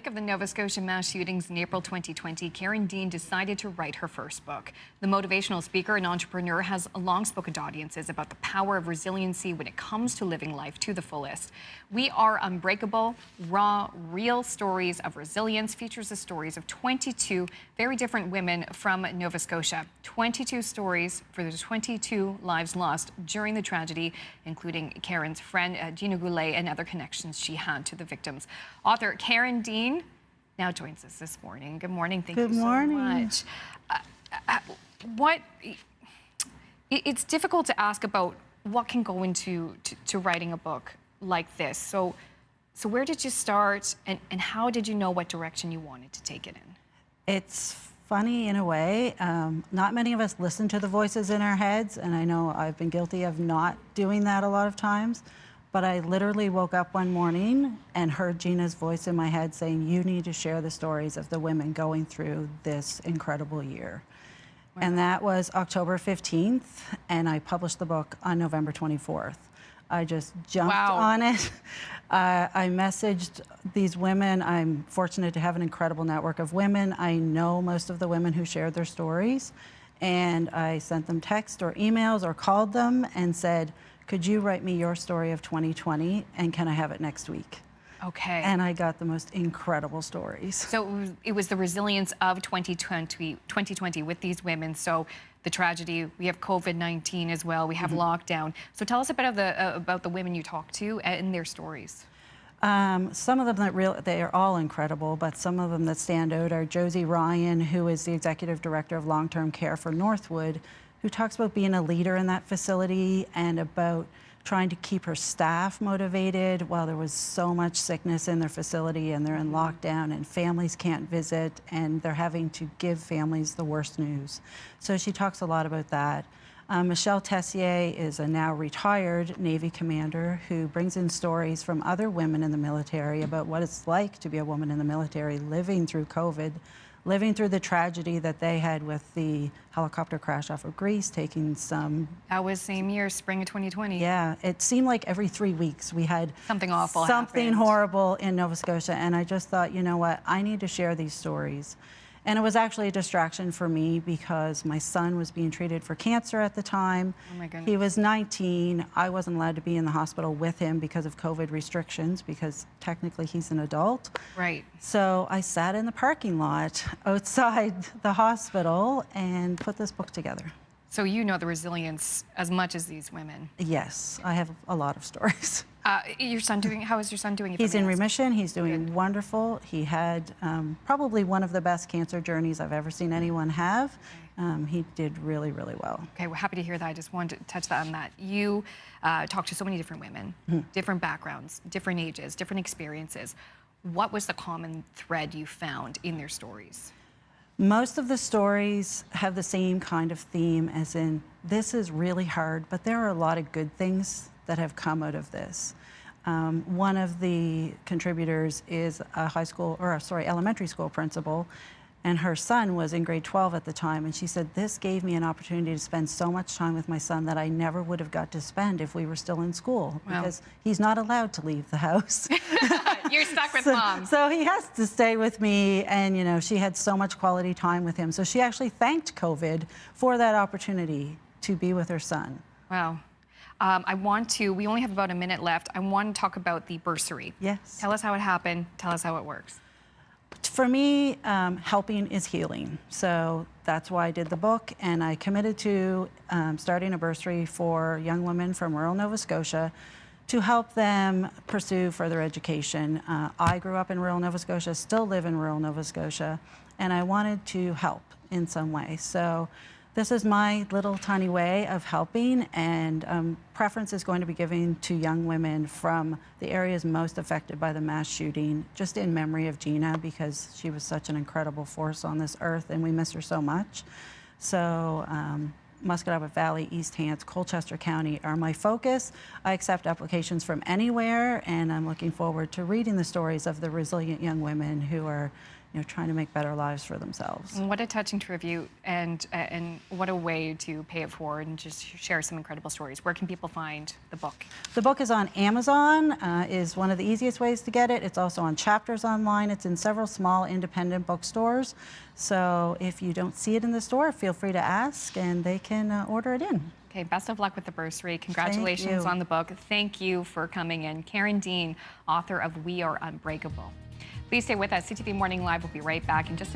Of the Nova Scotia mass shootings in April 2020, Karen Dean decided to write her first book. The motivational speaker and entrepreneur has long spoken to audiences about the power of resiliency when it comes to living life to the fullest. We Are Unbreakable, raw, real stories of resilience features the stories of 22 very different women from Nova Scotia. 22 stories for the 22 lives lost during the tragedy, including Karen's friend Gina Goulet and other connections she had to the victims. Author Karen Dean now joins us this morning. Good morning. Thank you so much. It's difficult to ask about what can go into writing a book like this. So where did you start, and how did you know what direction you wanted to take it in? It's funny in a way. Not many of us listen to the voices in our heads, and I know I've been guilty of not doing that a lot of times. But I literally woke up one morning and heard Gina's voice in my head saying, you need to share the stories of the women going through this incredible year. Wow. And that was October 15th, and I published the book on November 24th. I just jumped on it. I messaged these women. I'm fortunate to have an incredible network of women. I know most of the women who shared their stories. And I sent them texts or emails or called them and said, could you write me your story of 2020, and can I have it next week? Okay. And I got the most incredible stories. So it was the resilience of 2020 with these women. So the tragedy, we have COVID-19 as well, we have lockdown. So tell us about the women you talked to and their stories. Some of them they are all incredible, but some of them that stand out are Josie Ryan, who is the executive director of long-term care for Northwood, who talks about being a leader in that facility and about trying to keep her staff motivated while there was so much sickness in their facility and they're in lockdown and families can't visit and they're having to give families the worst news. So she talks a lot about that. Michelle Tessier is a now retired Navy commander who brings in stories from other women in the military about what it's like to be a woman in the military living through COVID, living through the tragedy that they had with the helicopter crash off of Greece, taking some... That was same year, spring of 2020. Yeah, it seemed like every 3 weeks we had something awful something horrible in Nova Scotia, and I just thought, you know what, I need to share these stories. And it was actually a distraction for me because my son was being treated for cancer at the time. Oh my goodness. He was 19. I wasn't allowed to be in the hospital with him because of COVID restrictions because technically he's an adult. Right. So I sat in the parking lot outside the hospital and put this book together. So you know the resilience as much as these women. Yes, I have a lot of stories. Your son doing? How is your son doing? He's in remission. He's doing wonderful. He had probably one of the best cancer journeys I've ever seen anyone have. He did really, really well. Okay, we're happy to hear that. I just wanted to touch on that. You talked to so many different women, different backgrounds, different ages, different experiences. What was the common thread you found in their stories? Most of the stories have the same kind of theme, as in, this is really hard, but there are a lot of good things that have come out of this. One of the contributors is a elementary school principal, and her son was in grade 12 at the time, and she said, this gave me an opportunity to spend so much time with my son that I never would have got to spend if we were still in school, because he's not allowed to leave the house. You're stuck with mom. So he has to stay with me, and you know, she had so much quality time with him. So she actually thanked COVID for that opportunity to be with her son. Wow. We only have about a minute left. I want to talk about the bursary. Yes. Tell us how it happened. Tell us how it works. For me, helping is healing. So that's why I did the book, and I committed to starting a bursary for young women from rural Nova Scotia to help them pursue further education. I grew up in rural Nova Scotia, still live in rural Nova Scotia, and I wanted to help in some way. So this is my little tiny way of helping, and preference is going to be given to young women from the areas most affected by the mass shooting, just in memory of Gina, because she was such an incredible force on this earth, and we miss her so much. So Musquodoboit Valley, East Hants, Colchester County are my focus. I accept applications from anywhere, and I'm looking forward to reading the stories of the resilient young women who are, trying to make better lives for themselves. What a touching review, and what a way to pay it forward and just share some incredible stories. Where can people find the book? The book is on Amazon, is one of the easiest ways to get it. It's also on Chapters Online. It's in several small independent bookstores. So if you don't see it in the store, feel free to ask and they can order it in. Okay, best of luck with the bursary. Congratulations on the book. Thank you for coming in. Karen Dean, author of We Are Unbreakable. Please stay with us. CTV Morning Live will be right back in just a few